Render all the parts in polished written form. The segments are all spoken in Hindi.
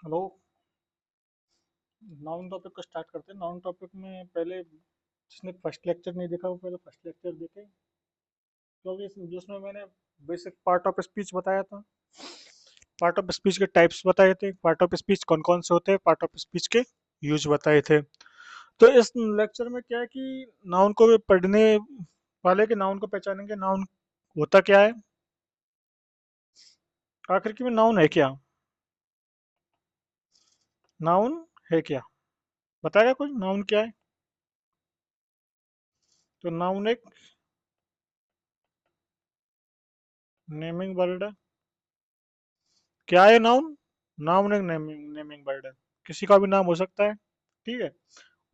हेलो। नाउन टॉपिक को स्टार्ट करते हैं। नाउन टॉपिक में पहले जिसने फर्स्ट लेक्चर नहीं देखा वो पहले फर्स्ट लेक्चर देखे, क्योंकि जिसमें मैंने बेसिक पार्ट ऑफ स्पीच बताया था, पार्ट ऑफ स्पीच के टाइप्स बताए थे, पार्ट ऑफ स्पीच कौन कौन से होते हैं, पार्ट ऑफ स्पीच के यूज बताए थे। तो इस लेक्चर में क्या है कि नाउन को पढ़ने वाले के नाउन को पहचानेंगे। नाउन होता क्या है, आखिर की में नाउन है क्या, नाउन है क्या, बताएगा कोई नाउन क्या है? तो नाउन एक नेमिंग वर्ड है। क्या है नाउन? नाउन एक नेमिंग नेमिंग वर्ड है, किसी का भी नाम हो सकता है, ठीक है।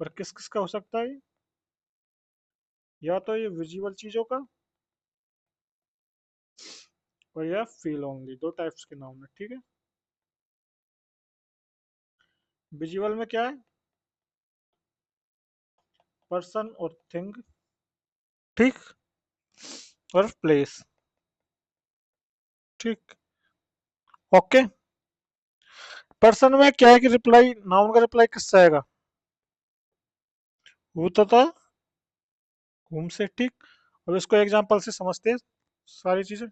और किस किस का हो सकता है? या तो ये विजुअल चीजों का, और या फील ओनली, दो टाइप्स के नाउन है, ठीक है। विजुअल में क्या है? पर्सन और थिंग, ठीक, और प्लेस, ठीक, ओके। पर्सन में क्या है कि रिप्लाई, नाउन का रिप्लाई किससे आएगा? वो तथा whom से, ठीक। अब इसको एग्जांपल से समझते हैं सारी चीजें।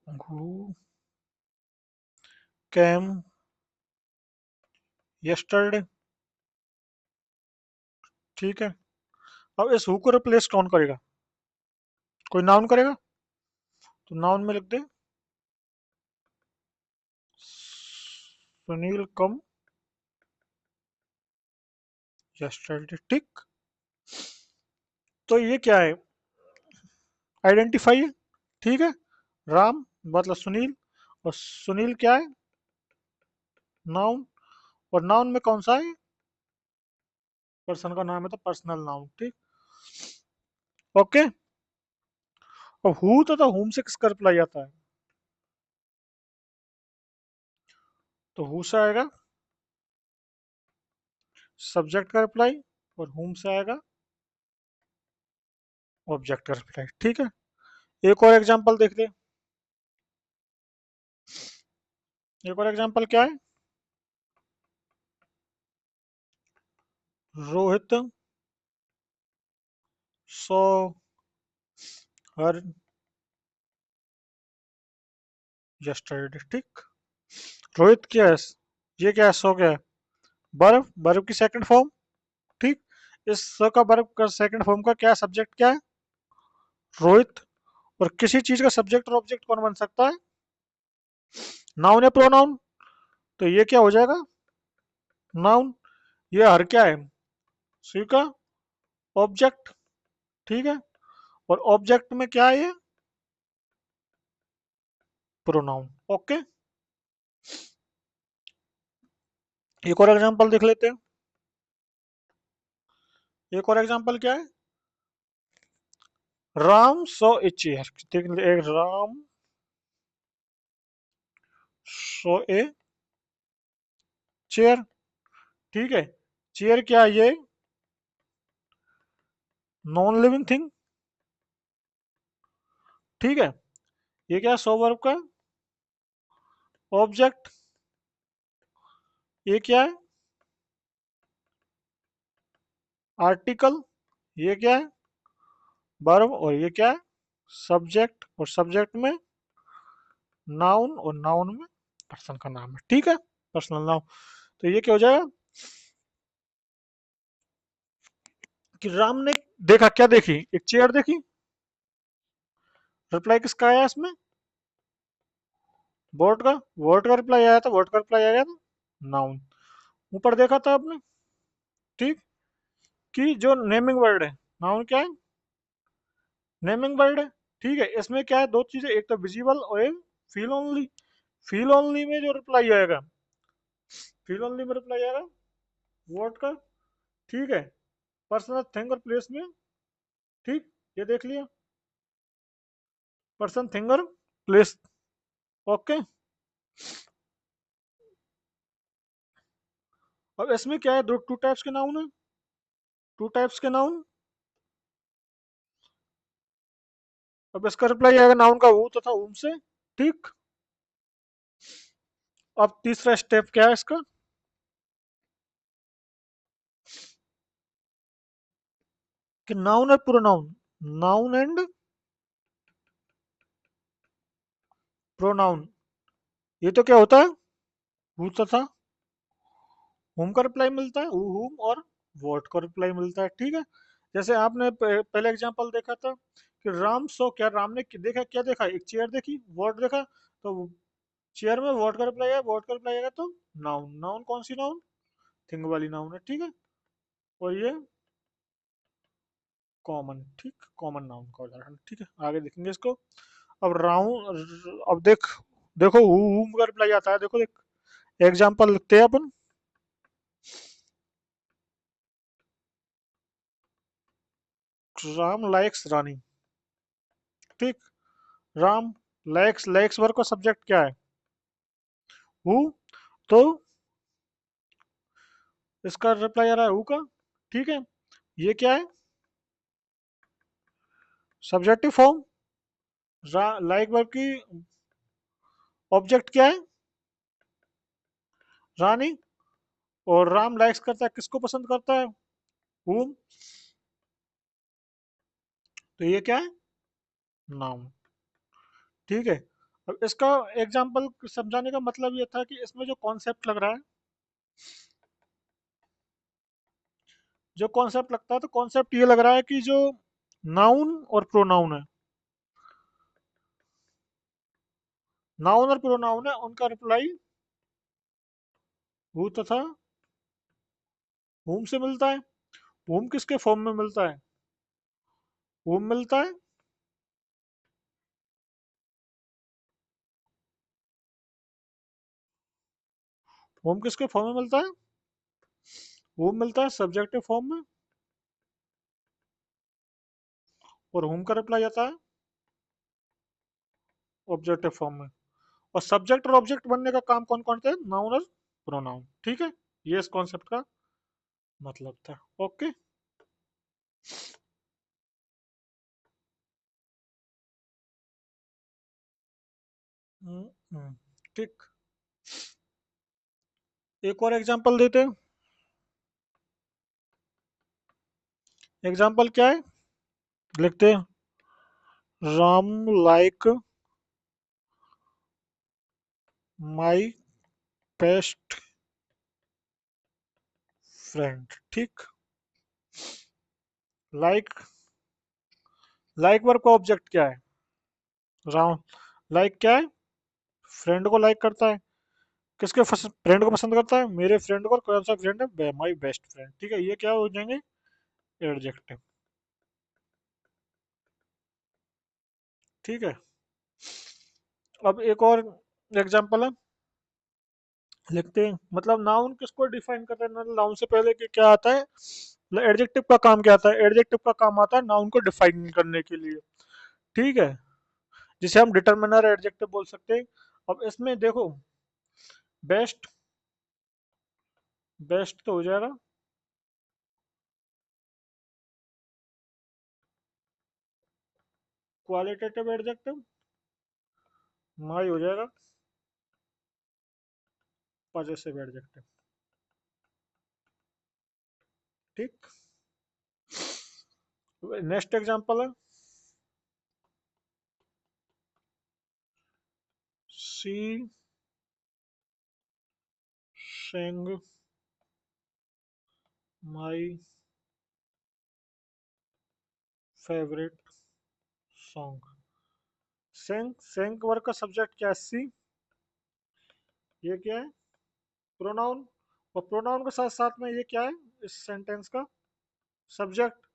Who came yesterday, ठीक है। अब इस हु को रिप्लेस कौन करेगा? कोई नाउन करेगा। तो नाउन में लिख दे सुनील कम यस्टरडे, ठीक। तो ये क्या है? आइडेंटिफाई है, ठीक है। राम मतलब सुनील, और सुनील क्या है? नाउन। और नाउन में कौन सा है? पर्सन का नाम है तो पर्सनल नाउन, ठीक, ओके। और हु तो हुम से किसका रिप्लाई आता है? तो हु से आएगा सब्जेक्ट का रिप्लाई, और हुम से आएगा ऑब्जेक्ट का रिप्लाई, ठीक है। एक और एग्जांपल देख ले। एक और एग्जांपल क्या है? रोहित सो हर यस्टरडे, ठीक। रोहित क्या है? ये क्या है? सो क्या है? वर्ब, वर्ब की सेकंड फॉर्म, ठीक। इस स का वर्ब का सेकंड फॉर्म का क्या सब्जेक्ट क्या है? रोहित। और किसी चीज का सब्जेक्ट और ऑब्जेक्ट कौन बन सकता है? नाउन या प्रोनाउन। तो ये क्या हो जाएगा? नाउन। ये हर क्या है? सी का ऑब्जेक्ट, ठीक है। और ऑब्जेक्ट में क्या है? ये प्रोनाउन, ओके। एक और एग्जांपल देख लेते हैं। एक और एग्जांपल क्या है? राम सो ए चेयर, देख ले, एक राम सो ए चेयर, ठीक है। चेयर क्या है? ये नॉन लिविंग थिंग, ठीक है। ये क्या है? सो वर्ब का ऑब्जेक्ट। ये क्या है? आर्टिकल। ये क्या है? वर्ब। और ये क्या है? सब्जेक्ट। और सब्जेक्ट में नाउन, और नाउन में पर्सन का नाम है, ठीक है, पर्सनल नाउन। तो ये क्या हो जाएगा कि राम ने देखा, क्या देखी? एक चेयर देखी। रिप्लाई किसका आया इसमें? वर्ड का। वर्ड का रिप्लाई आया था, वर्ड का रिप्लाई आया था नाउन। ऊपर देखा था आपने, ठीक, कि जो नेमिंग वर्ड है, नाउन क्या है? नेमिंग वर्ड है, ठीक है। इसमें क्या है? दो चीजें, एक तो विजिबल और एक फील ओनली। फील ओनली में जो रिप्लाई आएगा, फील ओनली में रिप्लाई आएगा वर्ड का, ठीक है। पर्सनल थिंग और प्लेस में, ठीक, ये देख लिया, पर्सन थिंग और प्लेस, ओके। अब इसमें क्या है? दो टू टाइप्स के नाउन है, टू टाइप्स के नाउन। अब इसका रिप्लाई आएगा नाउन का हु तथा whom से। ठीक। अब तीसरा स्टेप क्या है इसका, कि नाउन और प्रोनाउन, नाउन एंड प्रोनाउन, ये तो क्या होता है, हु तथा whom का रिप्लाई मिलता है, हु whom और what का रिप्लाई मिलता है। ठीक है। जैसे आपने पहले एग्जांपल देखा था कि राम सो, क्या राम ने देखा, क्या देखा, एक चेयर देखी, वॉट देखा, तो चेयर में वॉट का रिप्लाई आया, वॉट का रिप्लाई आएगा तो नाउन, नाउन कौन सी नाउन, थिंग वाली नाउन है। ठीक है। और ये कॉमन, ठीक, कॉमन नाउन का उदाहरण। ठीक है, आगे देखेंगे इसको। अब राउंड, अब देखो हु का रिप्लाई आता है, देखो एग्जांपल लिखते हैं अपन। राम लाइक्स रानी। ठीक। राम लाइक्स, लाइक्स वर्ग का सब्जेक्ट क्या है, हु, तो इसका रिप्लाई आ रहा है हु का। ठीक है। ये क्या है, सब्जेक्टिव फॉर्म। लाइक वर्ब की ऑब्जेक्ट क्या है, रानी। और राम लाइक्स करता है, किसको पसंद करता है, whom, तो ये क्या है, नाउन। ठीक है। अब इसका एग्जांपल समझाने का मतलब ये था कि इसमें जो कॉन्सेप्ट लग रहा है, जो कॉन्सेप्ट लगता है, तो कॉन्सेप्ट ये लग रहा है कि जो नाउन और प्रोनाउन है, नाउन और प्रोनाउन है, उनका रिप्लाई हु तथा whom से मिलता है। whom किसके फॉर्म में मिलता है, whom मिलता है whom किसके फॉर्म में मिलता है, whom मिलता है सब्जेक्टिव फॉर्म में, और whom का रिप्लाई आता है ऑब्जेक्टिव फॉर्म में। और सब्जेक्ट और ऑब्जेक्ट बनने का काम कौन कौन थे, नाउन और प्रोनाउन। ठीक है। ये इस कॉन्सेप्ट का मतलब था। ओके। ठीक। एक और एग्जांपल देते हैं। एग्जांपल क्या है, लिखते हैं, Ram like my best friend. ठीक। लाइक, लाइक वर्ब का ऑब्जेक्ट क्या है, राम। लाइक क्या है, फ्रेंड को लाइक करता है, किसके फ्रेंड को पसंद करता है, मेरे फ्रेंड को। और कौन सा फ्रेंड है, माई बेस्ट फ्रेंड। ठीक है, ये क्या हो जाएंगे, एडजेक्टिव। ठीक है। अब एक और एग्जांपल है, लिखते हैं, मतलब नाउन किसको डिफाइन करता है, मतलब नाउन से पहले क्या आता है, एडजेक्टिव का काम क्या आता है, एडजेक्टिव का काम आता है नाउन को डिफाइन करने के लिए। ठीक है। जिसे हम डिटर्मिनर एडजेक्टिव बोल सकते हैं। अब इसमें देखो, बेस्ट, बेस्ट तो हो जाएगा, क्वालिटेटिव एडजेक्टिव, माई हो जाएगा पॉजेसिव एडजेक्टिव। ठीक। नेक्स्ट एग्जांपल है, सी Seng my favourite song. Seng, Seng वर्ग का सब्जेक्ट क्या है, सी। ये क्या है, प्रोनाउन। और प्रोनाउन के साथ साथ में ये क्या है, इस सेंटेंस का सब्जेक्ट।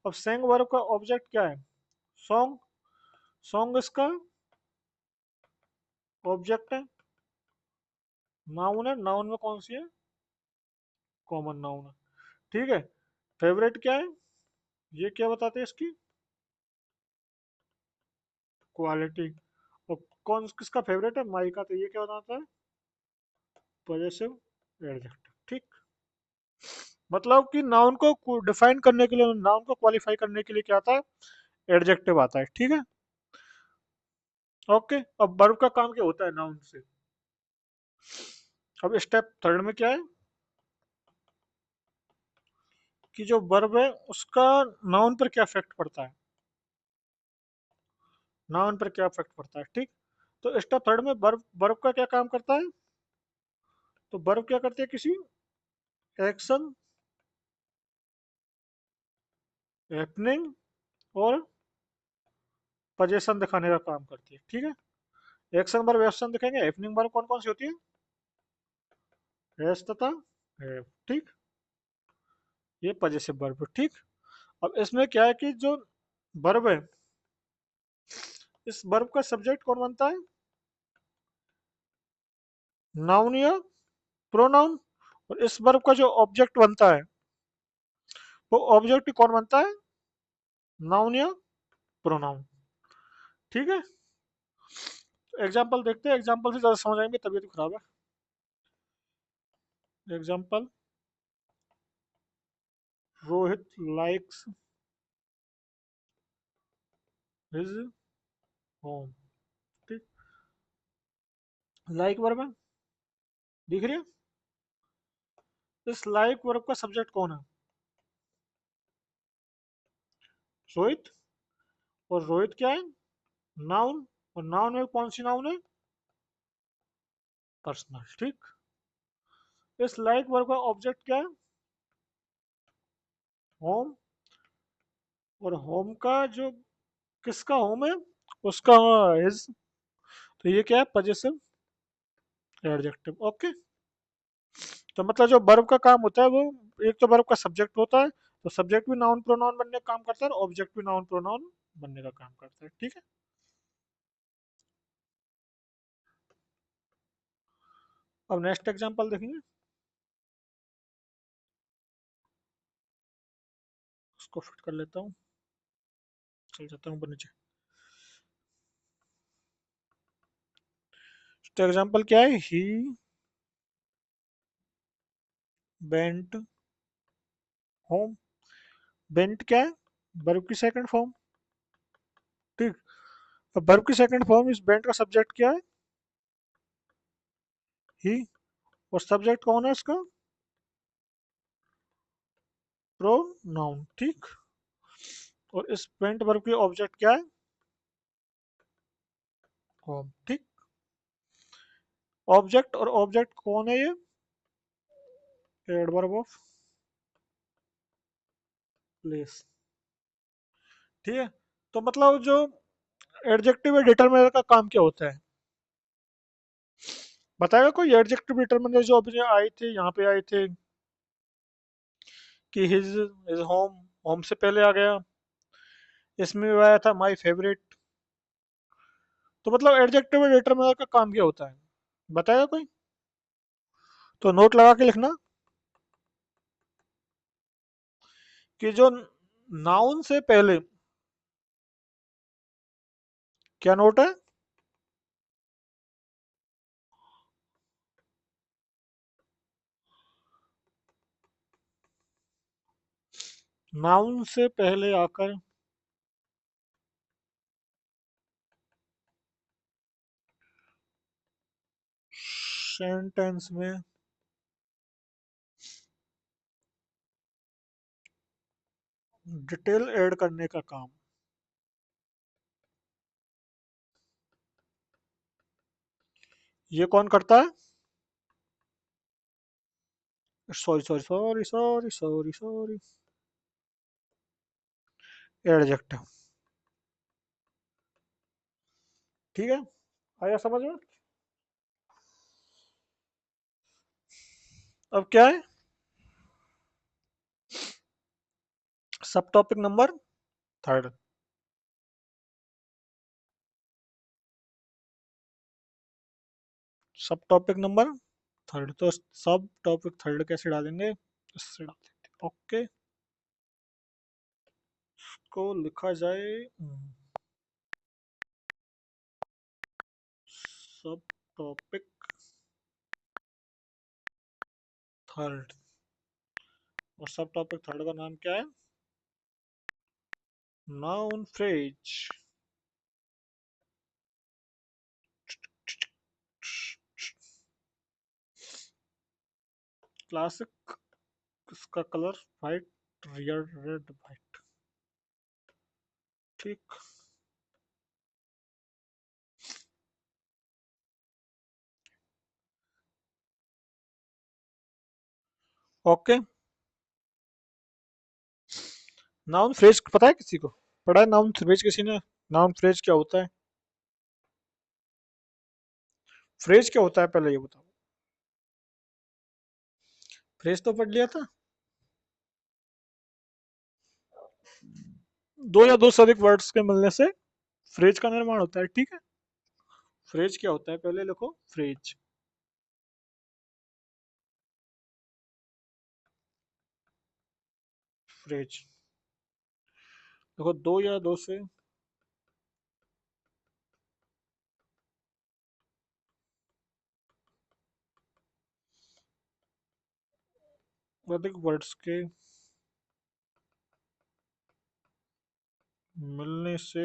अब सेंग वर्ब का ऑब्जेक्ट क्या है, सॉन्ग। सॉन्ग इसका ऑब्जेक्ट है, नाउन है, नाउन में कौन सी है, कॉमन नाउन है। ठीक है। फेवरेट क्या है, ये क्या बताते हैं इसकी क्वालिटी। और कौन किसका फेवरेट है, माई का, तो ये क्या बताता है पॉजेसिव एडजेक्टिव। ठीक। मतलब कि नाउन को डिफाइन करने के लिए, नाउन को क्वालिफाई करने के लिए क्या आता है, एडजेक्टिव आता है। ठीक है। ओके, अब वर्ब का काम क्या होता है नाउन से। अब स्टेप थर्ड में क्या है कि जो वर्ब है उसका नाउन पर क्या इफेक्ट पड़ता है, नाउन पर क्या इफेक्ट पड़ता है, ठीक। तो स्टेप थर्ड में वर्ब वर्ब का क्या काम करता है, तो वर्ब क्या करते हैं, किसी एक्शन, हैपनिंग और पोजीशन दिखाने का काम करती है, ठीक है। एक्शन वर्ब एक्शन दिखेंगे, हैपनिंग वर्ब कौन कौन सी होती है, हैज तथा हैव, ठीक। ये पजेसिव वर्ब, ठीक। अब इसमें क्या है कि जो वर्ब है, इस वर्ब का सब्जेक्ट कौन बनता है, नाउन या प्रोनाउन। और इस वर्ब का जो ऑब्जेक्ट बनता है, वो ऑब्जेक्ट कौन बनता है, नाउन या प्रोनाउन, ठीक है। एग्जाम्पल देखते हैं, एग्जाम्पल से ज्यादा समझ आएंगे, तबीयत खराब है। Example, Rohit likes his home, ठीक। लाइक वर्ब है, दिख रही है। इस लाइक वर्ब का सब्जेक्ट कौन है, रोहित। और रोहित क्या है, नाउन। और नाउन में कौन सी नाउन है, पर्सनल, ठीक। इस लाइक वर्ब का ऑब्जेक्ट क्या है, होम। और होम का जो किसका होम है, उसका इज। तो ये क्या है, पजेसिव एडजेक्टिव, ओके। तो मतलब जो वर्ब का काम होता है वो, एक तो वर्ब का सब्जेक्ट होता है, तो सब्जेक्ट भी नाउन प्रोनाउन बनने का काम करता है और ऑब्जेक्ट भी नाउन प्रोनाउन बनने का काम करता है, ठीक है। अब नेक्स्ट एग्जांपल देखेंगे, उसको फिट कर लेता हूँ, चल जाता हूँ ऊपर नीचे। तो एग्जांपल क्या है, ही वेंट होम। वेंट क्या है, वर्ब की सेकंड फॉर्म, ठीक। अब वर्ब की सेकंड फॉर्म, इस वेंट का सब्जेक्ट क्या है, ही। और सब्जेक्ट कौन है इसका, प्रोनाउन, ठीक। और इस वेंट वर्ब की ऑब्जेक्ट क्या है, होम, ठीक। ऑब्जेक्ट और ऑब्जेक्ट कौन है, ये एडवर्ब ऑफ प्लेस, ठीक है। तो मतलब जो एडजेक्टिव डिटरमिनर का काम क्या होता है, बताएगा कोई, एडजेक्टिव डिटरमिनर जो अभी आए थे, यहाँ पे आए थे कि हिज हिज होम, होम से पहले आ गया, इसमें भी आया था माय फेवरेट। तो मतलब एडजेक्टिव डिटरमिनर का काम क्या होता है, बताएगा कोई, तो नोट लगा के लिखना कि जो नाउन से पहले, क्या नोट है, नाउन से पहले आकर सेंटेंस में डिटेल ऐड करने का काम, ये कौन करता है, sorry sorry sorry sorry sorry sorry, adjective, ठीक है। आया समझ में। अब क्या है, सब टॉपिक नंबर थर्ड, सब टॉपिक नंबर थर्ड। तो सब टॉपिक थर्ड कैसे डालेंगे, इससे डाल देते, ओके। को लिखा जाए सब टॉपिक थर्ड। और सब टॉपिक थर्ड का नाम क्या है, नाउन फ्रेज, क्लासिक, इसका colour white, rear red white. ठीक। ओके। नाउन फ्रेज पता है किसी को? पढ़ा है नाउन फ्रेज किसी ने? नाउन फ्रेज क्या होता है? फ्रेज क्या होता है पहले ये बताओ। फ्रेज तो पढ़ लिया था। दो या दो से अधिक वर्ड्स के मिलने से फ्रेज का निर्माण होता है, ठीक है। फ्रेज क्या होता है पहले लिखो, फ्रेज। फ्रेज देखो, दो या दो से अधिक वर्ड्स के मिलने से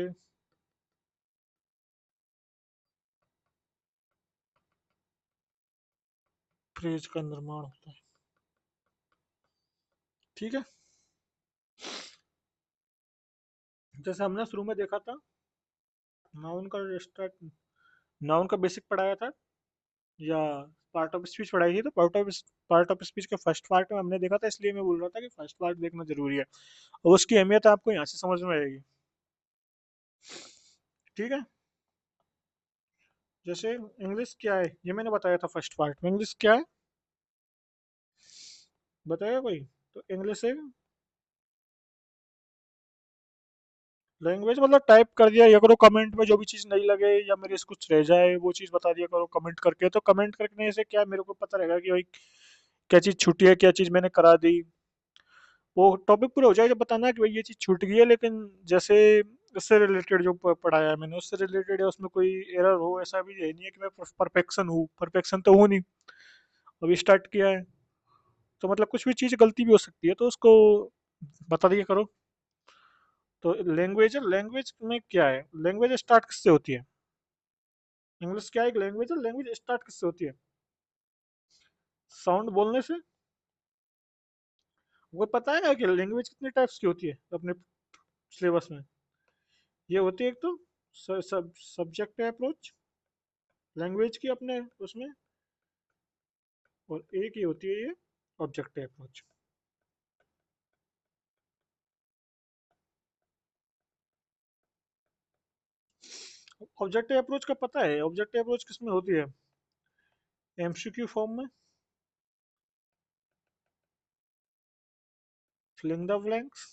फ्रेज का निर्माण होता है, ठीक है। जैसे हमने शुरू में देखा था, नाउन का स्टार्ट, नाउन का बेसिक पढ़ाया था, या पार्ट ऑफ स्पीच पढ़ाई थी, तो पार्ट ऑफ स्पीच के फर्स्ट पार्ट में हमने देखा था, इसलिए मैं बोल रहा था कि फर्स्ट पार्ट देखना जरूरी है, और उसकी अहमियत आपको यहाँ से समझ में आएगी, ठीक है। जैसे इंग्लिश क्या है ये मैंने बताया था फर्स्ट पार्ट में, इंग्लिश क्या है बताएगा कोई? तो इंग्लिश है लैंग्वेज, मतलब टाइप कर दिया, या करो कमेंट में जो भी चीज़ नहीं लगे या मेरे से कुछ रह जाए वो चीज़ बता दिया करो कमेंट करके, तो कमेंट करने से क्या मेरे को पता रहेगा कि भाई क्या चीज़ छूटी है, क्या चीज़ मैंने करा दी। वो टॉपिक पूरा हो जाएगा, जब बताना है कि भाई ये चीज़ छूट गई है, लेकिन जैसे उससे रिलेटेड जो पढ़ाया है मैंने उससे रिलेटेड है, उसमें कोई एरर हो ऐसा भी है नहीं है कि मैं परफेक्शन हूँ, परफेक्शन तो हूँ नहीं, अभी स्टार्ट किया है, तो मतलब कुछ भी चीज़ गलती भी हो सकती है, तो उसको बता दिया करो। तो लैंग्वेज, लैंग्वेज में क्या है, लैंग्वेज स्टार्ट किससे होती है? इंग्लिश क्या है, एक लैंग्वेज है, लैंग्वेज स्टार्ट किससे होती है? साउंड बोलने से। वो पता है कि लैंग्वेज कितने टाइप्स की होती है अपने सिलेबस में? ये होती है एक तो सब्जेक्ट अप्रोच लैंग्वेज की अपने उसमें, और एक ही होती है ये ऑब्जेक्ट अप्रोच। ऑब्जेक्ट अप्रोच का पता है, ऑब्जेक्ट अप्रोच किसमें होती है? एमसीक्यू फॉर्म में, फिलिंग द ब्लैंक्स,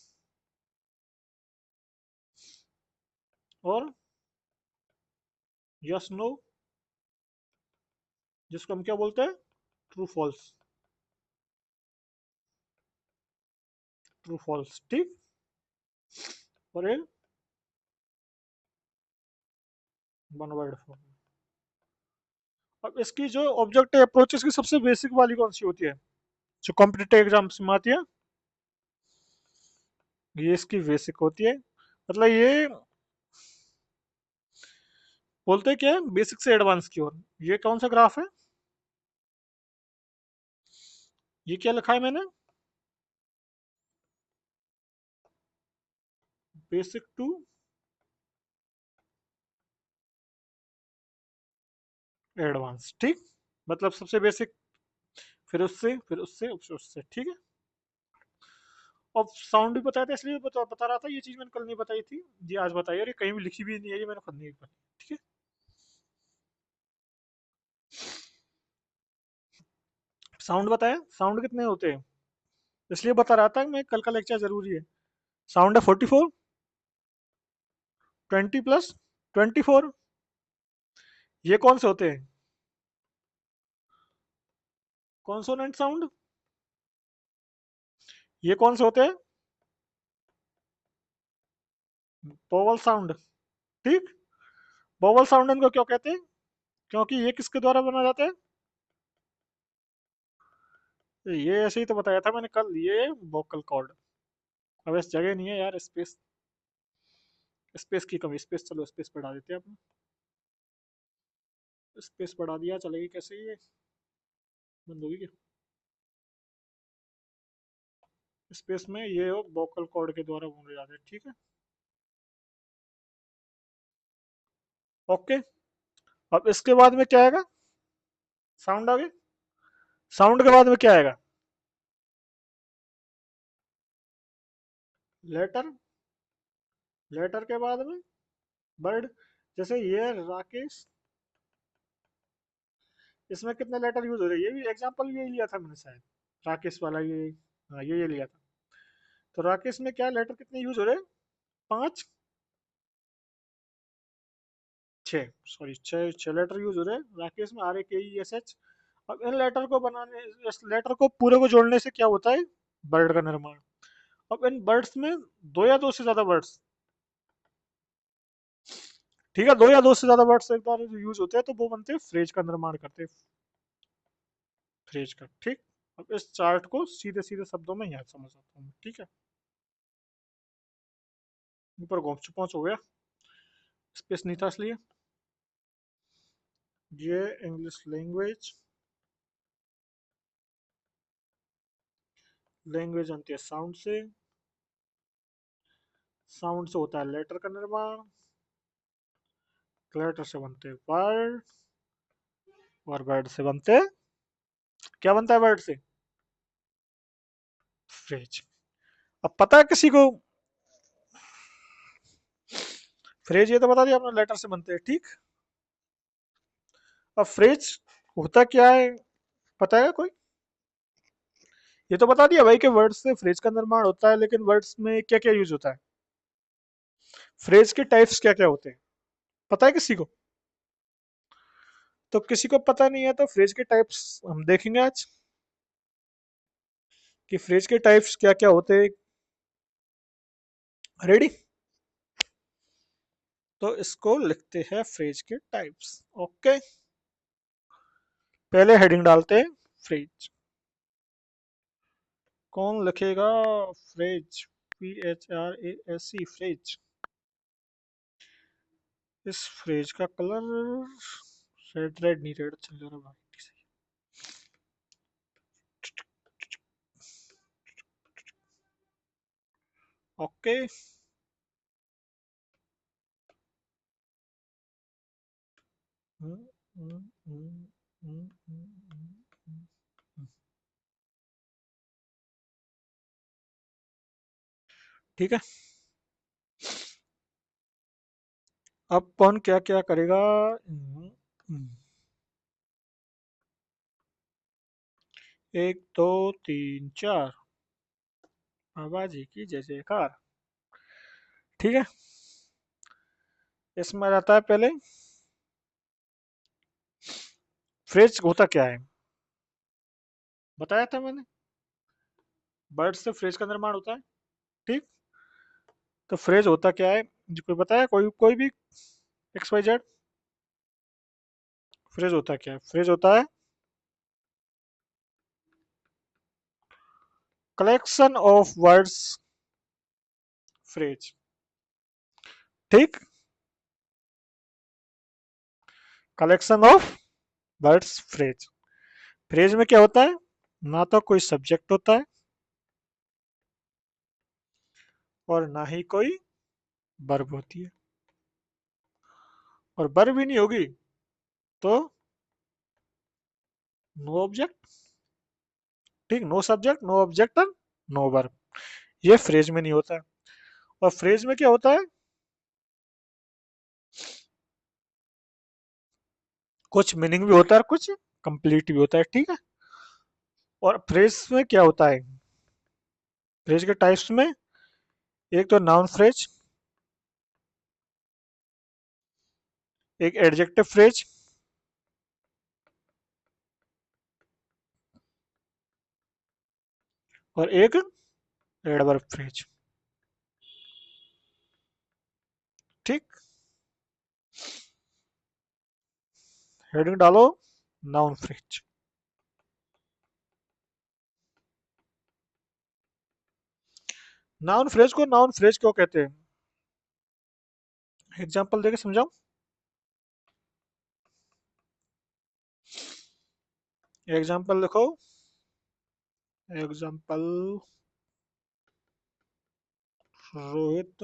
और यस नो, जिसको हम क्या बोलते हैं, ट्रू फॉल्स, ट्रू फॉल्स, ठीक। और एक वन वर्ड फॉर्म। अब इसकी जो ऑब्जेक्ट अप्रोचेस की सबसे बेसिक वाली कौन सी होती है, जो कॉम्पिटिटिव एग्जाम्स में आती है? ये इसकी बेसिक होती है, मतलब ये बोलते हैं क्या है, बेसिक से एडवांस की ओर। ये कौन सा ग्राफ है, ये क्या लिखा है मैंने, बेसिक टू एडवांस, ठीक। मतलब सबसे बेसिक, फिर उससे, फिर उससे, उससे उससे, ठीक है। और साउंड भी बताया था, इसलिए बता रहा था, ये चीज मैंने कल नहीं बताई थी, जी आज बताई, और ये कहीं भी लिखी भी नहीं है, ये मैंने खुद नहीं पढ़ी, ठीक है। साउंड बताया, साउंड कितने होते हैं, इसलिए बता रहा था कि मैं कल का लेक्चर जरूरी है। साउंड है 44, 20 प्लस 24, ये कौन से होते हैं, कॉन्सोनेंट साउंड, ये कौन से होते हैं, वोवल साउंड, ठीक। वोवल साउंड इनको क्यों कहते हैं, क्योंकि ये किसके द्वारा बना जाता है, ये ऐसे ही तो बताया था मैंने कल, ये वोकल कॉर्ड। अब इस जगह नहीं है यार, स्पेस, स्पेस की कमी, स्पेस, चलो स्पेस बढ़ा देते हैं अपना, स्पेस बढ़ा दिया, चलेगी कैसे ये, बंद होगी क्या? स्पेस में ये वोकल कॉर्ड के द्वारा बोले जाते हैं, ठीक है। ओके। अब इसके बाद में क्या आएगा? साउंड आगे। साउंड के बाद में क्या आएगा? लेटर। लेटर के बाद में वर्ड। जैसे ये राकेश, इसमें कितने लेटर यूज हो रहे हैं? ये भी एग्जांपल ये लिया था मैंने शायद, राकेश वाला ये। हाँ, ये लिया था। तो राकेश में क्या लेटर कितने यूज हो रहे हैं? 5, 6, सॉरी, छह लेटर यूज हो रहे हैं राकेश में, RAKESH। अब इन लेटर को बनाने, इस लेटर को पूरे को जोड़ने से क्या होता है? वर्ड का निर्माण। अब इन वर्ड्स में दो या दो से ज्यादा वर्ड्स, ठीक है, दो या दो से ज्यादा वर्ड्स एक बार यूज होते हैं तो वो बनते हैं फ्रेज का निर्माण करते हैं, फ्रेज का, ठीक। अब इस चार्ट को सीधे सीधे शब्दों में यहाँ समझ आता हूँ, ठीक है। ऊपर घोंच पहुंच हो गया, स्पेस नहीं था इसलिए। ये इंग्लिश लैंग्वेज, लैंग्वेज बनती है साउंड से, साउंड से होता है लेटर का निर्माण, लेटर से बनते हैं वर्ड, और वर्ड से बनते हैं, क्या बनता है वर्ड से? फ्रेज। अब पता है किसी को? फ्रेज ये तो बता दिया आपने, लेटर से बनते हैं, ठीक। अब फ्रेज होता क्या है, पता है कोई? ये तो बता दिया भाई कि वर्ड्स से फ्रेज का निर्माण होता है, लेकिन वर्ड्स में क्या क्या यूज होता है? फ्रेज के टाइप्स क्या क्या होते हैं, पता है किसी को? तो किसी को पता नहीं है तो फ्रेज के टाइप्स हम देखेंगे आज, कि फ्रेज के टाइप्स क्या क्या होते हैं। रेडी? तो इसको लिखते हैं फ्रेज के टाइप्स, ओके। पहले हेडिंग डालते हैं फ्रेज। कौन लिखेगा? Phrase, PHRASE, phrase. इस फ्रेज का कलर रेड, रेड नहीं, रेड चल जा रहा भाई। ओके। ठीक है। अब कौन क्या क्या करेगा? 1 2 3 4, बाबा जी की जय जयकार। ठीक है। इसमें रहता है पहले, फ्रेज होता क्या है, बताया था मैंने, वर्ड से फ्रेज का निर्माण होता है, ठीक। तो फ्रेज होता क्या है, जो कोई बताया, कोई भी, XYZ। फ्रेज होता क्या है? फ्रेज होता है कलेक्शन ऑफ वर्ड्स, फ्रेज, ठीक। Collection of words, phrase. Phrase में क्या होता है? ना तो कोई सब्जेक्ट होता है, और ना ही कोई वर्ब होती है, और वर्ब भी नहीं होगी तो नो ऑब्जेक्ट, ठीक। No subject, no object, no verb. ये फ्रेज में नहीं होता है। और फ्रेज में क्या होता है? कुछ मीनिंग भी होता है और कुछ कंप्लीट भी होता है, ठीक है। और फ्रेज में क्या होता है? फ्रेज के टाइप्स में एक तो नाउन फ्रेज, एक एडजेक्टिव फ्रेज, और एक एडवर्ब फ्रेज, ठीक। हेडिंग डालो नाउन फ्रेज। नाउन फ्रेज को नाउन फ्रेज क्यों कहते हैं? एग्जांपल देके समझाओ। एग्जांपल लिखो। Example, Rohit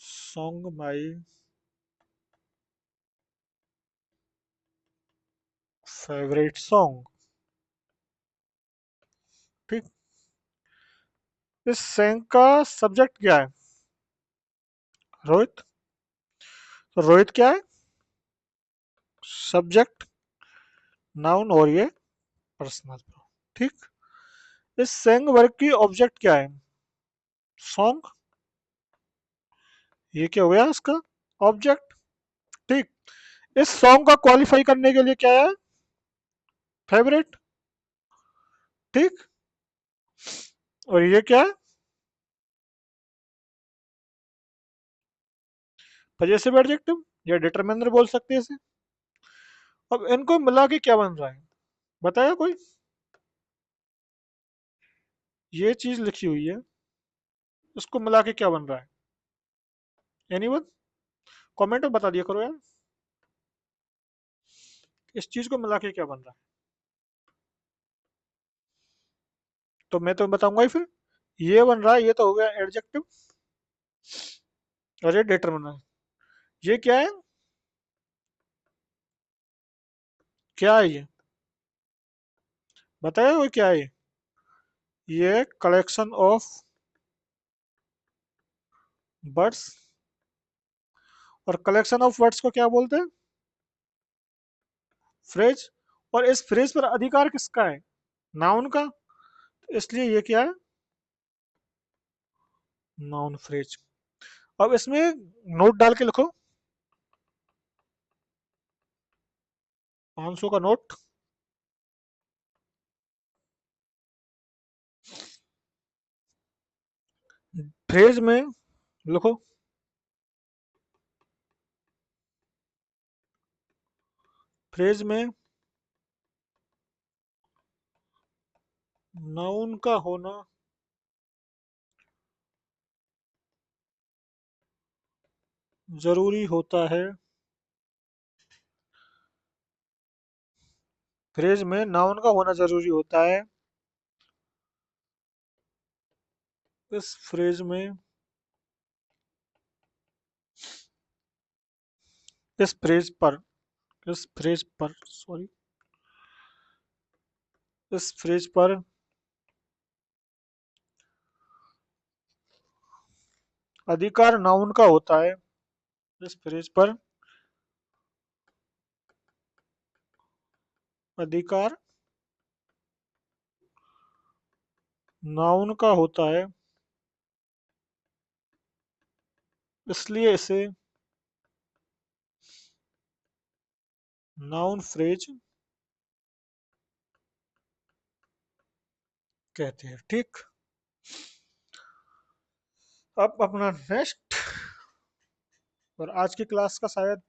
song my favourite song. ठीक। इस सैंग का सब्जेक्ट क्या है? रोहित। तो रोहित क्या है? सब्जेक्ट, नाउन, और ये पर्सनल। ठीक। इस सैंग वर्ग की ऑब्जेक्ट क्या है? सॉन्ग। ये क्या हो गया इसका? ऑब्जेक्ट। ठीक। इस सॉन्ग का क्वालिफाई करने के लिए क्या है? फेवरेट। ठीक। और ये क्या है? पजेसिव एडजेक्टिव या डिटरमिनर बोल सकते हैं इसे। अब इनको मिला के क्या बन रहा है, बताया कोई? ये चीज लिखी हुई है, इसको मिला के क्या बन रहा है? एनीवन? कमेंट में बता दिया करो यार, इस चीज को मिला के क्या बन रहा है। तो मैं तो बताऊंगा ही फिर। ये बन रहा है, ये तो हो गया एडजेक्टिव, और ये डिटरमिनर। ये क्या है? क्या है ये? बताया वो क्या है? ये कलेक्शन ऑफ वर्ड्स। और कलेक्शन ऑफ वर्ड्स को क्या बोलते हैं? फ्रेज। और इस फ्रेज पर अधिकार किसका है? नाउन का। इसलिए ये क्या है? Noun phrase. अब इसमें नोट डाल के लिखो, 500 का नोट। फ्रेज में लिखो, फ्रेज में नाउन का होना जरूरी होता है। फ्रेज में नाउन का होना जरूरी होता है। इस फ्रेज में, इस फ्रेज पर, इस फ्रेज पर, सॉरी, इस फ्रेज पर अधिकार नाउन का होता है। इस फ्रेज पर अधिकार नाउन का होता है, इसलिए इसे नाउन फ्रेज कहते हैं। ठीक। अब अपना नेक्स्ट और आज की क्लास का शायद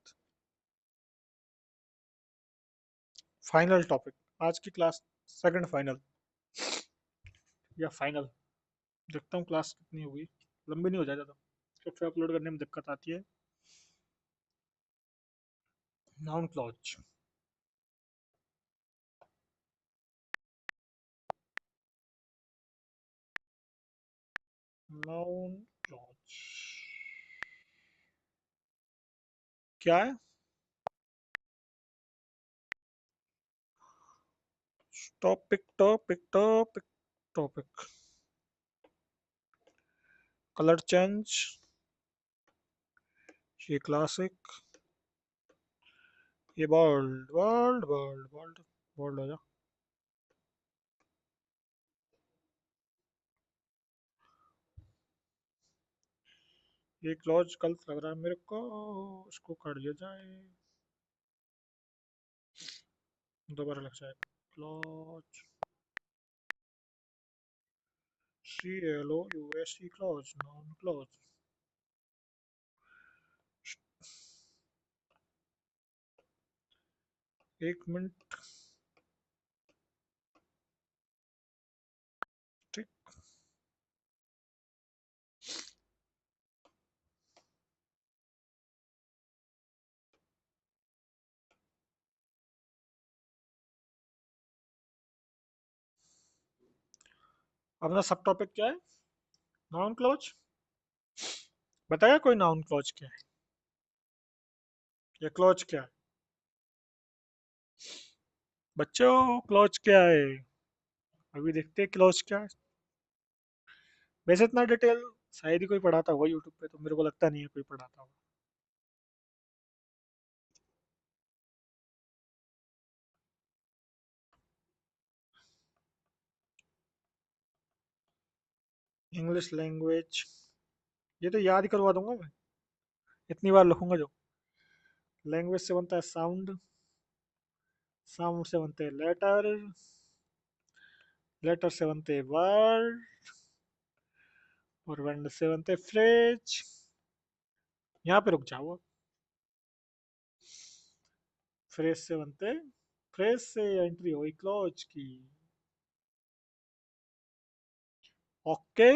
फाइनल टॉपिक, आज की क्लास सेकंड फाइनल या फाइनल। देखता हूँ क्लास कितनी होगी, लंबी नहीं हो जाए ज़्यादा, तो फिर अपलोड करने में दिक्कत आती है। Noun clause. नाउन क्लॉज क्या है? Topic topic topic topic. Colour change, ये क्लासिक, ये world world world world world हो जा। ये क्लॉज गलत लग रहा है मेरे को, इसको काट दिया जाए, दोबारा लग जाएगा। Clause, CLOUSE clause, noun clause. एक मिनट। ठीक। अपना सब टॉपिक क्या है? Noun clause. बताया कोई नाउन क्लॉज क्या है? ये क्लॉज क्या है? बच्चों क्लॉज क्या है? अभी देखते हैं क्लॉज क्या है। वैसे इतना डिटेल शायद ही कोई पढ़ाता होगा यूट्यूब पे, तो मेरे को लगता नहीं है कोई पढ़ाता होगा। इंग्लिश लैंग्वेज, ये तो याद ही करवा दूंगा मैं, इतनी बार लिखूंगा जो। लैंग्वेज से बनता है साउंड, साउंड से बनते हैं लेटर, लेटर से बनते हैं वर्ड, और वर्ड से बनते हैं फ्रेज। यहाँ पे रुक जाओ। फ्रेज से बनते हैं, फ्रेज से एंट्री हुई क्लॉज की। ओके।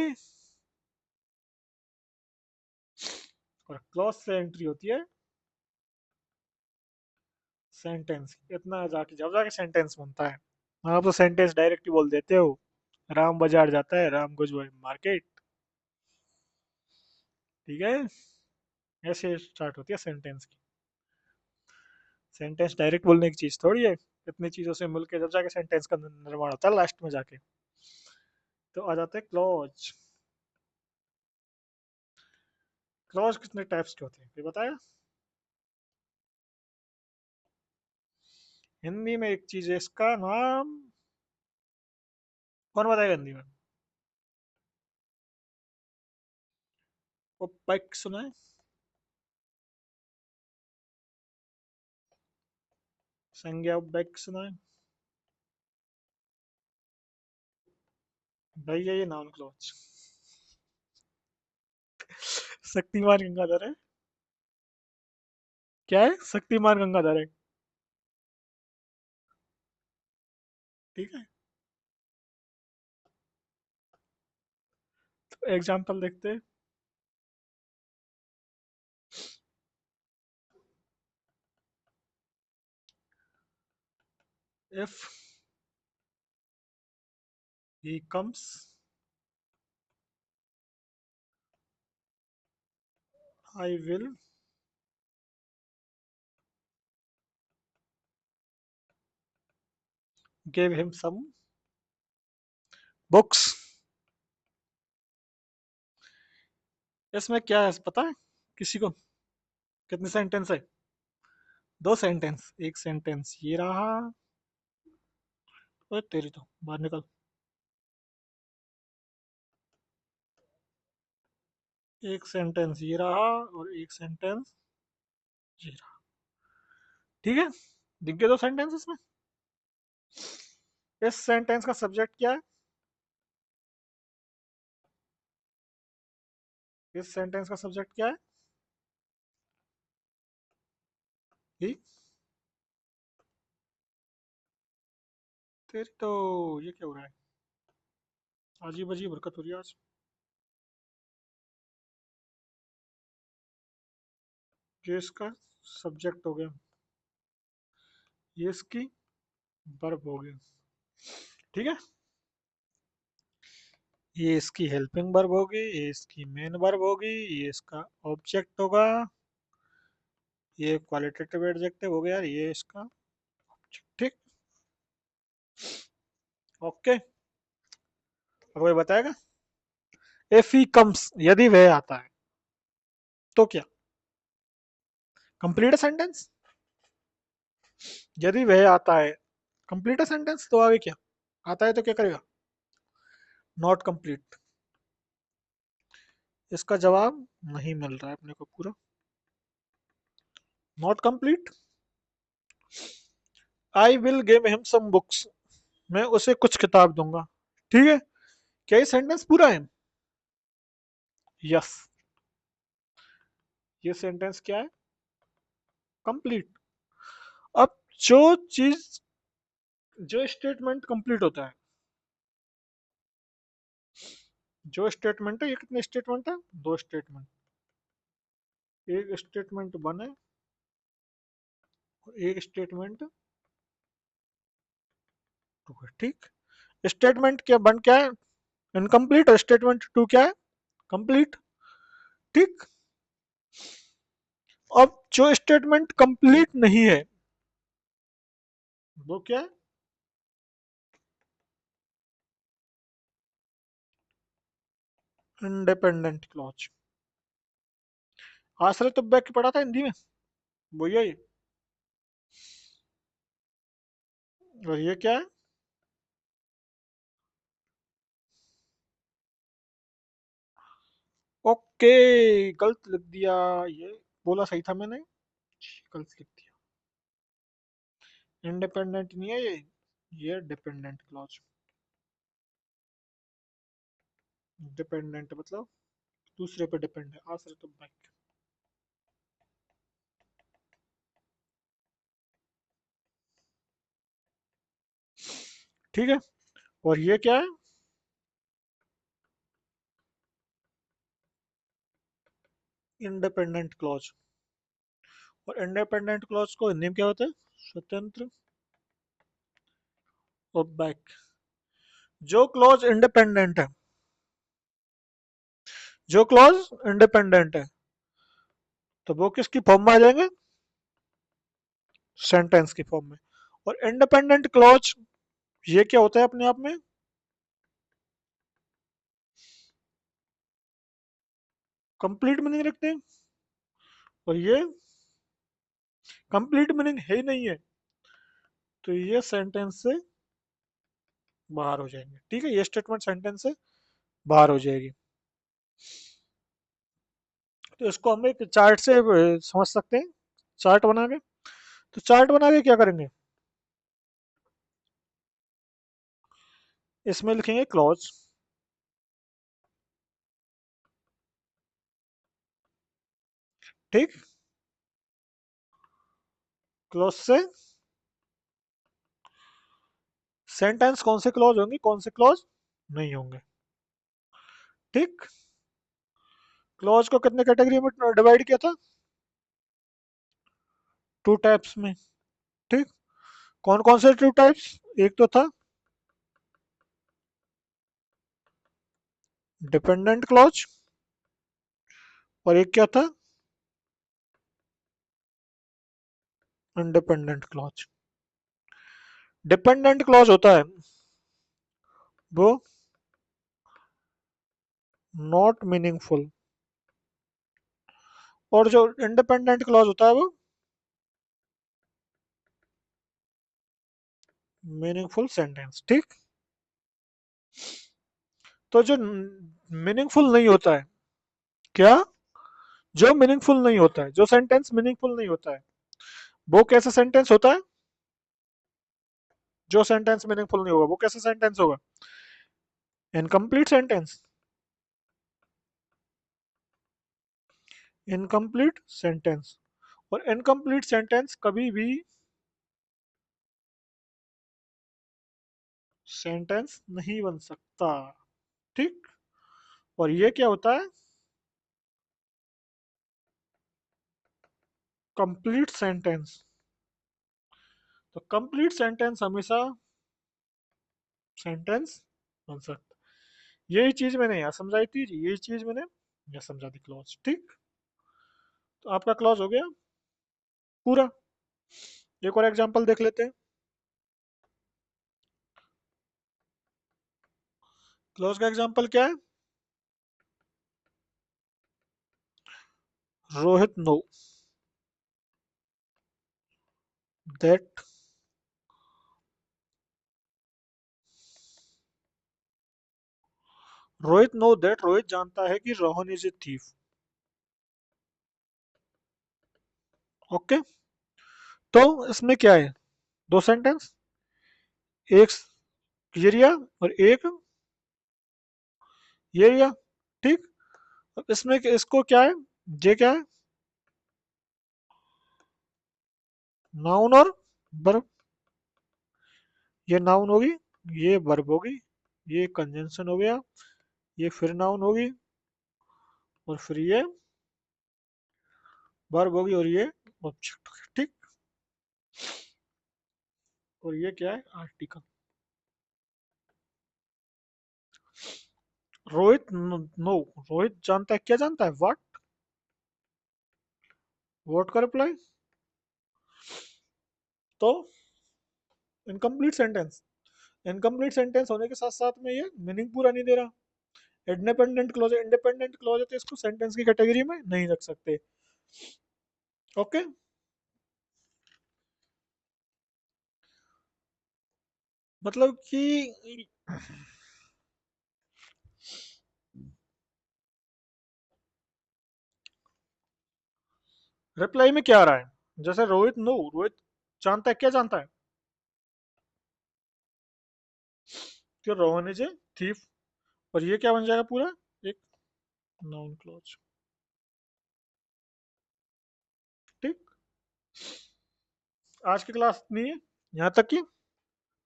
और क्लॉज से एंट्री होती है सेंटेंस की। इतना जाके जब जाके सेंटेंस बनता है। आप तो सेंटेंस डायरेक्ट ही बोल देते हो। राम बाजार जाता है, राम गोज मार्केट। ठीक है, ऐसे स्टार्ट होती है सेंटेंस की। सेंटेंस डायरेक्ट बोलने की चीज थोड़ी है। इतनी चीजों से मिलके जब जाके सेंटेंस का निर्माण होता है लास्ट में जाके। तो आ जाते हैं क्लॉज। क्लॉज कितने टाइप्स के होते हैं ये बताया? हिंदी में एक चीज है, इसका नाम कौन बताएगा हिंदी में? उपपैक सुना है? संज्ञा उपपैक सुना है? भैया ये नाउन क्लॉज। शक्तिमान गंगाधर है। क्या है? शक्तिमान गंगाधर है। ठीक है, तो एग्जाम्पल देखते हैं। If he comes, I will give him some books। इसमें क्या है पता है किसी को? कितने सेंटेंस है? दो सेंटेंस। एक सेंटेंस ये रहा। ओए तेरी तो बाहर निकल। एक सेंटेंस ये रहा और एक सेंटेंस ये रहा। ठीक है, दिख गए दो सेंटेंस इसमें। इस सेंटेंस का सब्जेक्ट क्या है? इस सेंटेंस का सब्जेक्ट क्या है? ही। तेरी तो, ये क्या हो रहा है? अजीब अजीब हरकत हो रही है आज। ये इसका सब्जेक्ट हो गया, ये इसकी वर्ब हो गया। ठीक है, ये इसकी हेल्पिंग वर्ब होगी, ये इसकी मेन वर्ब होगी, ये इसका ऑब्जेक्ट होगा, ये क्वालिटेटिव एडजेक्टिव हो गया, ये इसका object। ठीक। ओके, अब कोई बताएगा? इफ ही कम्स, यदि वह आता है तो क्या? Complete sentence. यदि वह आता है कंप्लीट सेंटेंस, तो आगे क्या? आता है तो क्या करेगा? Not complete. इसका जवाब नहीं मिल रहा है अपने को पूरा। Not complete. I will give him some books, मैं उसे कुछ किताब दूंगा। ठीक है, क्या ये सेंटेंस पूरा है? यस। ये सेंटेंस क्या है? कंप्लीट। अब जो चीज, जो स्टेटमेंट कंप्लीट होता है, जो स्टेटमेंट है, ये कितने स्टेटमेंट है? दो स्टेटमेंट। एक स्टेटमेंट वन है और एक स्टेटमेंट टू है। ठीक, स्टेटमेंट क्या वन क्या है? इनकम्प्लीट और स्टेटमेंट टू क्या है? कंप्लीट। ठीक। अब जो स्टेटमेंट कंप्लीट नहीं है वो क्या है? Independent clause. आश्रय तुब्बे की पढ़ा था हिंदी में, वो यही। और ये क्या है? ओके, गलत लिख दिया। ये बोला सही था मैंने, गलत लिख दिया। इंडिपेंडेंट नहीं है ये डिपेंडेंट क्लॉज। डिपेंडेंट मतलब दूसरे पे डिपेंड है, आश्रय तुब्बे। ठीक है। और ये क्या है? Independent clause. और इंडिपेंडेंट क्लॉज को हिंदी में क्या होता है? स्वतंत्र और बैक। जो क्लॉज इंडिपेंडेंट है, जो क्लॉज इंडिपेंडेंट है, तो वो किसकी फॉर्म में आ जाएंगे? सेंटेंस की फॉर्म में। और इंडिपेंडेंट क्लॉज ये क्या होता है अपने आप में? कंप्लीट मीनिंग रखते हैं। और ये कंप्लीट मीनिंग है ही नहीं है, तो ये सेंटेंस से बाहर हो जाएंगे। ठीक है, ये स्टेटमेंट सेंटेंस से बाहर हो जाएगी। तो इसको हम एक चार्ट से समझ सकते हैं, चार्ट बना के। तो चार्ट बना के क्या करेंगे? इसमें लिखेंगे क्लॉज। ठीक। क्लॉज से सेंटेंस कौन से क्लॉज होंगे, कौन से क्लॉज नहीं होंगे। ठीक। क्लॉज को कितने कैटेगरी में डिवाइड किया था? टू टाइप्स में। ठीक। कौन कौन से टू टाइप्स? एक तो था डिपेंडेंट क्लॉज, और एक क्या था? Independent clause. डिपेंडेंट क्लॉज होता है वो नॉट मीनिंगफुल, और जो इंडिपेंडेंट क्लॉज होता है वो मीनिंगफुल सेंटेंस। ठीक। तो जो मीनिंगफुल नहीं होता है, क्या? जो मीनिंगफुल नहीं होता है, जो सेंटेंस मीनिंगफुल नहीं होता है, वो कैसा सेंटेंस होता है? जो सेंटेंस मीनिंगफुल नहीं होगा वो कैसा सेंटेंस होगा? Incomplete sentence. Incomplete sentence. और इनकम्प्लीट सेंटेंस कभी भी सेंटेंस नहीं बन सकता। ठीक। और ये क्या होता है? Complete sentence. तो कंप्लीट सेंटेंस हमेशा सेंटेंस बन सकता। यही चीज मैंने यहाँ समझाई थी, यही चीज मैंने यहाँ समझा दी क्लॉज। ठीक। तो आपका क्लॉज हो गया पूरा। एक और एग्जांपल देख लेते हैं। क्लॉज का एग्जांपल क्या है? Rohit know that, Rohit know that, Rohit जानता है कि Rohan is a thief. Okay. तो इसमें क्या है? दो सेंटेंस, एक ये रिया और एक ये रिया। ठीक। अब इसमें इसको क्या है? ये क्या है? नाउन और वर्ब। ये नाउन होगी, ये वर्ब होगी, ये कंजंक्शन हो गया, ये फिर नाउन होगी, और फिर ये वर्ब होगी, और ये ऑब्जेक्ट हो गया। ठीक। और ये क्या है? आर्टिकल। रोहित नो, रोहित जानता है, क्या जानता है, व्हाट का रिप्लाई? तो इनकम्प्लीट सेंटेंस, इनकम्प्लीट सेंटेंस होने के साथ साथ में ये मीनिंग पूरा नहीं दे रहा। इंडिपेंडेंट क्लॉज, इंडिपेंडेंट क्लॉज है तो इसको सेंटेंस की कैटेगरी में नहीं रख सकते। ओके, मतलब कि रिप्लाई में क्या आ रहा है, जैसे रोहित नो, रोहित जानता है, क्या जानता है कि रोहन इज ए थीफ, और ये क्या बन जाएगा पूरा, एक नाउन क्लॉज। ठीक, आज की क्लास नहीं है, यहाँ तक कि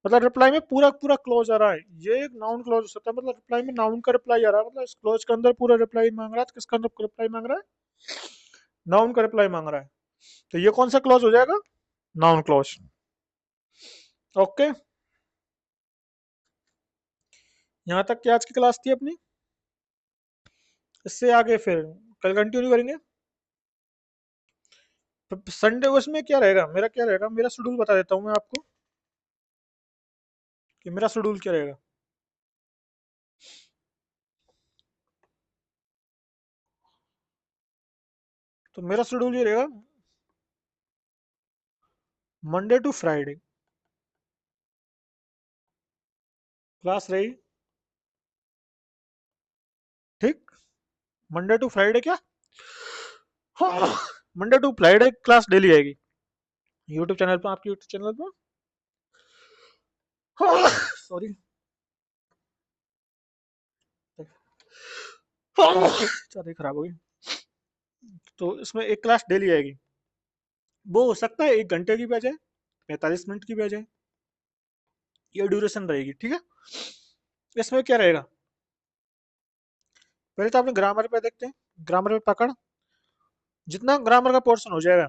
मतलब रिप्लाई में पूरा पूरा क्लोज आ रहा है, ये एक नाउन क्लोज हो सकता है, मतलब रिप्लाई में नाउन का रिप्लाई आ रहा है, मतलब इस क्लोज के अंदर पूरा रिप्लाई मांग रहा है, तो किसका अंदर रिप्लाई मांग रहा है, नाउन का रिप्लाई मांग रहा है, तो ये कौन सा क्लोज हो जाएगा, नाउन क्लोज। ओके, यहाँ तक की आज की क्लास थी अपनी, इससे आगे फिर कल कंटिन्यू करेंगे। संडे उसमें क्या रहेगा, मेरा क्या रहेगा, मेरा शेड्यूल बता देता हूँ मैं आपको कि मेरा शेड्यूल क्या रहेगा। तो मेरा शेड्यूल ये रहेगा, मंडे टू फ्राइडे क्लास रही। ठीक, मंडे टू फ्राइडे क्या, Monday to Friday class daily आएगी यूट्यूब चैनल पर, आपके यूट्यूब चैनल पर। सॉरी, ज्यादा खराब हो गई। तो इसमें एक क्लास डेली आएगी, वो हो सकता है 1 घंटे की भी आ जाए, 45 मिनट की भी आ जाए, ये ड्यूरेशन रहेगी। ठीक है, इसमें क्या रहेगा, पहले तो आपने ग्रामर पे देखते हैं, ग्रामर पे पकड़, जितना ग्रामर का पोर्शन हो जाएगा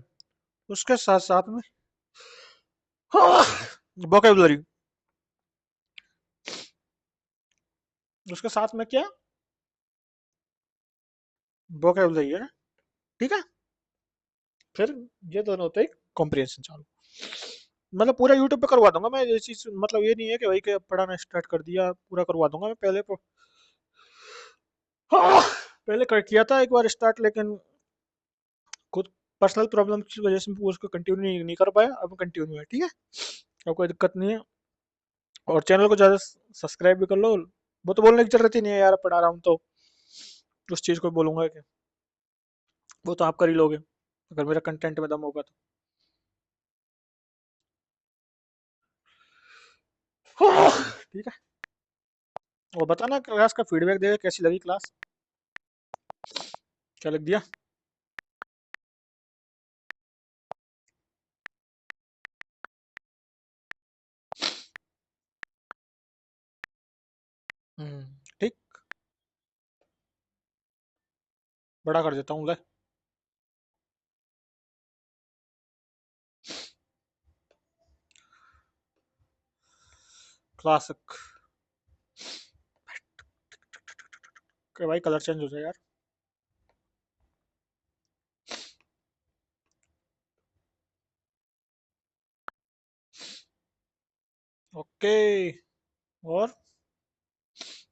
उसके साथ साथ में वोकेबुलरी, उसके साथ में क्या, वोकेबुलरी है। ठीक है, फिर ये दोनों होते हैं कॉम्प्रिहेंशन चालू, मतलब पूरा यूट्यूब पे करवा दूंगा मैं ये चीज, मतलब ये नहीं है कि भाई के पढ़ाना स्टार्ट कर दिया, पूरा करवा दूंगा मैं, पहले कर किया था एक बार स्टार्ट, लेकिन खुद पर्सनल प्रॉब्लम की वजह से मैं उसको कंटिन्यू नहीं कर पाया, अब कंटिन्यू है। ठीक है, अब कोई दिक्कत नहीं है, और चैनल को ज़्यादा सब्सक्राइब भी कर लो। वो तो बोलने की जरूरत ही नहीं है यार, पढ़ा रहा हूँ तो उस चीज़ को बोलूंगा कि वो तो आप कर ही लोगे अगर मेरा कंटेंट में दम होगा तो। ठीक है, और बताना क्लास का फीडबैक देगा, कैसी लगी क्लास, क्या लग दिया। ठीक, बड़ा कर देता हूँ ले, क्लासिक, कि भाई कलर चेंज हो जाए यार। ओके, और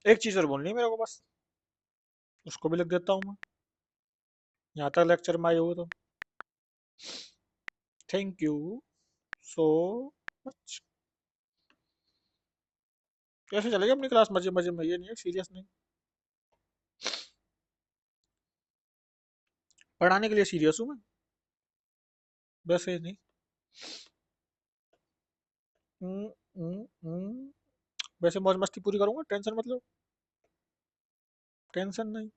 एक चीज़ और बोलनी है मेरे को बस, उसको भी लिख देता हूँ मैं, यहाँ तक लेक्चर में आए हुए तो थैंक यू सो मच। कैसे चलेगी अपनी क्लास, मजे मजे में, ये नहीं है सीरियस नहीं, पढ़ाने के लिए सीरियस हूँ मैं, वैसे नहीं। हम्म, वैसे मौज मस्ती पूरी करूंगा, टेंशन मतलब, टेंशन नहीं।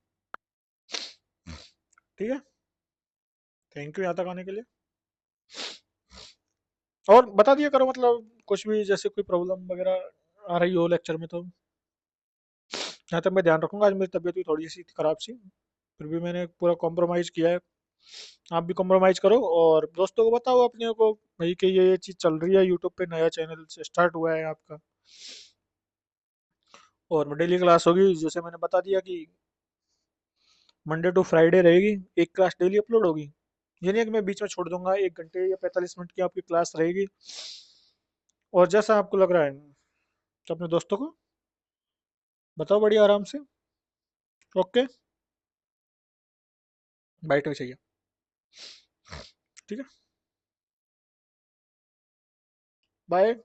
ठीक है, थैंक यू यहाँ तक आने के लिए, और बता दिया करो मतलब कुछ भी, जैसे कोई प्रॉब्लम वगैरह आ रही हो लेक्चर में तो, यहाँ तक मैं ध्यान रखूंगा। आज मेरी तबीयत भी थोड़ी सी खराब सी, फिर भी मैंने पूरा कॉम्प्रोमाइज़ किया है, आप भी कॉम्प्रोमाइज़ करो, और दोस्तों को बताओ अपने को भाई कि ये चीज़ चल रही है यूट्यूब पे, नया चैनल से स्टार्ट हुआ है आपका, और डेली क्लास होगी, जैसे मैंने बता दिया कि मंडे टू फ्राइडे रहेगी, एक क्लास डेली अपलोड होगी। ये नहीं है कि मैं बीच में छोड़ दूंगा, 1 घंटे या 45 मिनट की आपकी क्लास रहेगी। और जैसा आपको लग रहा है तो अपने दोस्तों को बताओ बढ़िया आराम से। ओके, बाइट में चाहिए। ठीक है, बाय।